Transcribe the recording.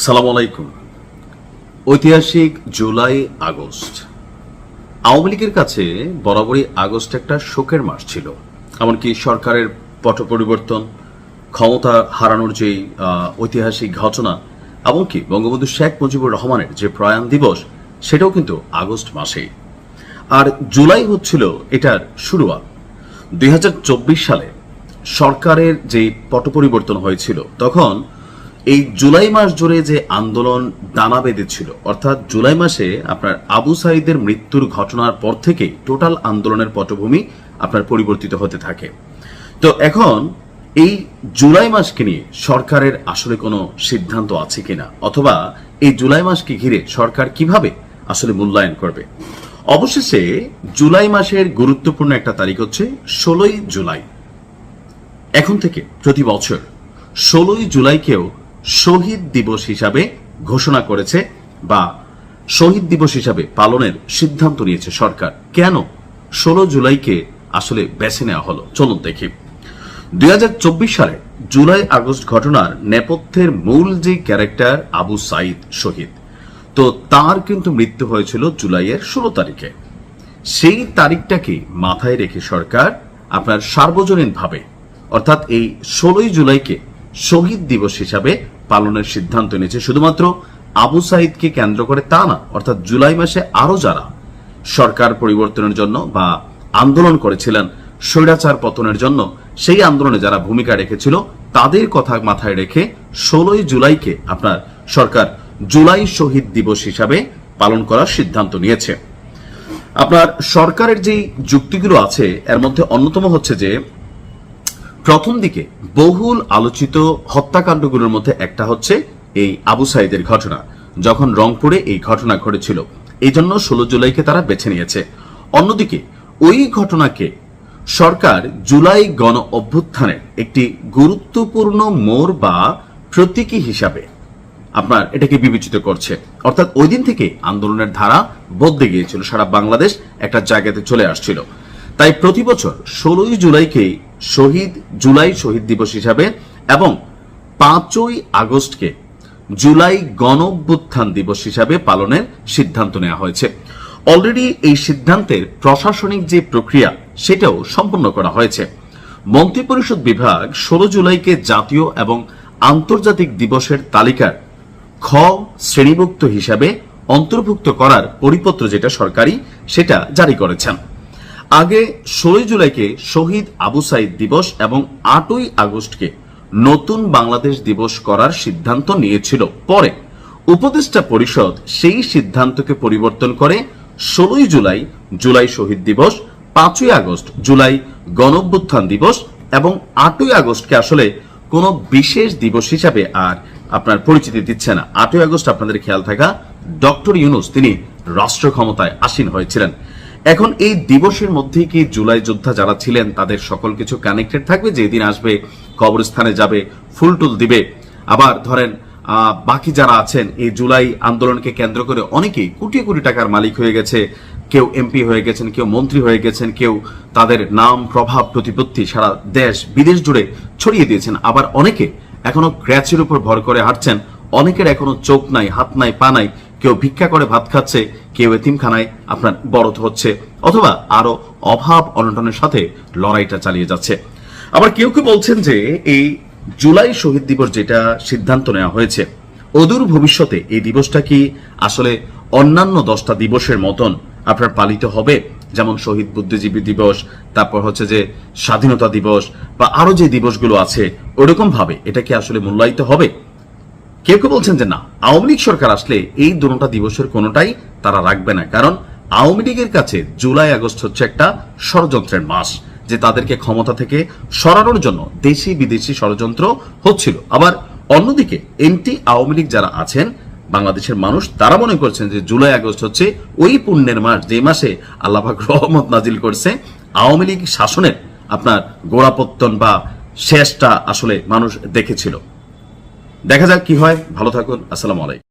সালামু আলাইকুম। ঐতিহাসিক জুলাই আগস্ট আওয়ামী লীগের কাছে বরাবরই আগস্ট একটা শোকের মাস ছিল। এমনকি সরকারের পট পরিবর্তন, ক্ষমতা হারানোর যে ঐতিহাসিক ঘটনা, এমনকি বঙ্গবন্ধু শেখ মুজিবুর রহমানের যে প্রয়াণ দিবস, সেটাও কিন্তু আগস্ট মাসে। আর জুলাই হচ্ছিল এটার শুরুয়াত। 2024 সালে সরকারের যে পট পরিবর্তন হয়েছিল, তখন এই জুলাই মাস জুড়ে যে আন্দোলন দানা বেঁধেছিল, অর্থাৎ জুলাই মাসে আপনার আবু সাঈদের মৃত্যুর ঘটনার পর থেকেই টোটাল আন্দোলনের পটভূমি আপনার পরিবর্তিত হতে থাকে। তো এখন এই জুলাই মাসকে নিয়ে সরকারের আসলে কোনো সিদ্ধান্ত আছে কিনা, অথবা এই জুলাই মাসকে ঘিরে সরকার কিভাবে আসলে মূল্যায়ন করবে। অবশেষে জুলাই মাসের গুরুত্বপূর্ণ একটা তারিখ হচ্ছে 16ই জুলাই। এখন থেকে প্রতি বছর 16ই জুলাইকেও শহীদ দিবস হিসাবে ঘোষণা করেছে বা শহীদ দিবস হিসাবে পালনের সিদ্ধান্ত নিয়েছে সরকার। কেন 16 জুলাইকে আসলে বেছে নেওয়া হলো, চলুন দেখি। 2024 সালে জুলাই আগস্ট ঘটনার নেপথ্যের মূল যে ক্যারেক্টার আবু সাঈদ শহীদ, তো তার কিন্তু মৃত্যু হয়েছিল জুলাইয়ের 16 তারিখে। সেই তারিখটাকে মাথায় রেখে সরকার আপনার সার্বজনীনভাবে, অর্থাৎ এই 16ই জুলাইকে শহীদ দিবস হিসাবে পালনের সিদ্ধান্ত নিয়েছে। শুধুমাত্র আবু সাঈদকে কেন্দ্র করে তা না, অর্থাৎ জুলাই মাসে আরো যারা সরকার পরিবর্তনের জন্য বা আন্দোলন করেছিলেন স্বৈরাচার পতনের জন্য, সেই আন্দোলনে যারা ভূমিকা রেখেছিল তাদের কথা মাথায় রেখে 16ই জুলাইকে আপনার সরকার জুলাই শহীদ দিবস হিসাবে পালন করার সিদ্ধান্ত নিয়েছে। আপনার সরকারের যেই যুক্তিগুলো আছে এর মধ্যে অন্যতম হচ্ছে যে, প্রথম দিকে বহুল আলোচিত হত্যাকাণ্ডগুলোর মধ্যে একটা হচ্ছে এই আবু সাঈদের ঘটনা। যখন রংপুরে এই ঘটনা ঘটেছিল, এই জন্য 16 জুলাইকে তারা বেছে নিয়েছে। অন্যদিকে ওই ঘটনাকে সরকার জুলাই গণ অভ্যুত্থানের একটি গুরুত্বপূর্ণ মোড় বা প্রতীকী হিসাবে আপনার এটাকে বিবেচিত করছে। অর্থাৎ ওই দিন থেকে আন্দোলনের ধারা বদলে গিয়েছিল, সারা বাংলাদেশ একটা জায়গাতে চলে আসছিল। তাই প্রতি বছর 16ই জুলাইকে জুলাই শহীদ দিবস হিসাবে এবং 5ই আগস্টকে জুলাই গণ অভ্যুত্থান দিবস হিসাবে পালনের সিদ্ধান্ত নেওয়া হয়েছে। অলরেডি এই সিদ্ধান্তের প্রশাসনিক যে প্রক্রিয়া সেটাও সম্পন্ন করা হয়েছে। মন্ত্রিপরিষদ বিভাগ 16 জুলাইকে জাতীয় এবং আন্তর্জাতিক দিবসের তালিকার খ শ্রেণীভুক্ত হিসাবে অন্তর্ভুক্ত করার পরিপত্র যেটা সরকারি, সেটা জারি করেছেন। আগে 16 জুলাইকে শহীদ আবু সাঈদ দিবস এবং 8ই আগস্টকে নতুন বাংলাদেশ দিবস করার সিদ্ধান্ত নিয়েছিল। পরে উপদেষ্টা পরিষদ সেই সিদ্ধান্তকে পরিবর্তন করে 16ই জুলাই জুলাই শহীদ দিবস, 5ই আগস্ট জুলাই গণঅভ্যুত্থান দিবস এবং 8ই আগস্টকে আসলে কোন বিশেষ দিবস হিসাবে আর আপনার পরিচিতি দিচ্ছে না। 8ই আগস্ট আপনাদের খেয়াল থাকা, ডক্টর ইউনূস তিনি রাষ্ট্র ক্ষমতায় আসীন হয়েছিলেন। এখন এই দিবসের মধ্যেই কি জুলাই যোদ্ধা যারা ছিলেন তাদের সকল কিছু কানেক্টেড থাকবে? যে দিন আসবে কবরস্থানে যাবে, ফুলটুল দিবে। আবার ধরেন বাকি যারা আছেন এই জুলাই আন্দোলনকে কেন্দ্র করে অনেকেই কোটি কোটি টাকার মালিক হয়ে গেছে, কেউ এমপি হয়ে গেছেন, কেউ মন্ত্রী হয়ে গেছেন, কেউ তাদের নাম প্রভাব প্রতিপত্তি সারা দেশ বিদেশ জুড়ে ছড়িয়ে দিয়েছেন। আবার অনেকে এখনো ক্র্যাচের উপর ভর করে হাঁটছেন, অনেকের এখনো চোখ নাই, হাত নাই, পা নাই, কেউ ভিক্ষা করে ভাত খাচ্ছে, কেউ এতিমখানায় আপনার বড় হচ্ছে, অথবা আরো অভাব অনটনের সাথে লড়াইটা চালিয়ে যাচ্ছে। আবার কেউ কেউ বলছেন যে এই জুলাই শহীদ দিবস যেটা সিদ্ধান্ত নেওয়া হয়েছে, অদূর ভবিষ্যতে এই দিবসটা কি আসলে অন্যান্য 10টা দিবসের মতন আপনার পালিত হবে, যেমন শহীদ বুদ্ধিজীবী দিবস, তারপর হচ্ছে যে স্বাধীনতা দিবস বা আরো যে দিবসগুলো আছে, ওরকম ভাবে এটা কি আসলে মূল্যায়িত হবে? কেউ কেউ বলছেন যে না, আওয়ামী লীগ সরকার আসলে এই দুটো দিবসের কোনোটাই তারা রাখবে না, কারণ আওয়ামী লীগের কাছে জুলাই আগস্ট হচ্ছে একটা ষড়যন্ত্রের মাস, যে তাদেরকে ক্ষমতা থেকে সরানোর জন্য দেশি বিদেশি ষড়যন্ত্র হচ্ছিল। আবার অন্যদিকে এন্টি আওয়ামী লীগ যারা আছেন বাংলাদেশের মানুষ, তারা মনে করছেন যে জুলাই আগস্ট হচ্ছে ওই পুণ্যের মাস যে মাসে আল্লাহ পাক রহমত নাজিল করছে, আওয়ামী লীগ শাসনের আপনার গোড়াপত্তন বা শেষটা আসলে মানুষ দেখেছিল। দেখা যাক কি হয়। ভালো থাকুন। আসসালামু আলাইকুম।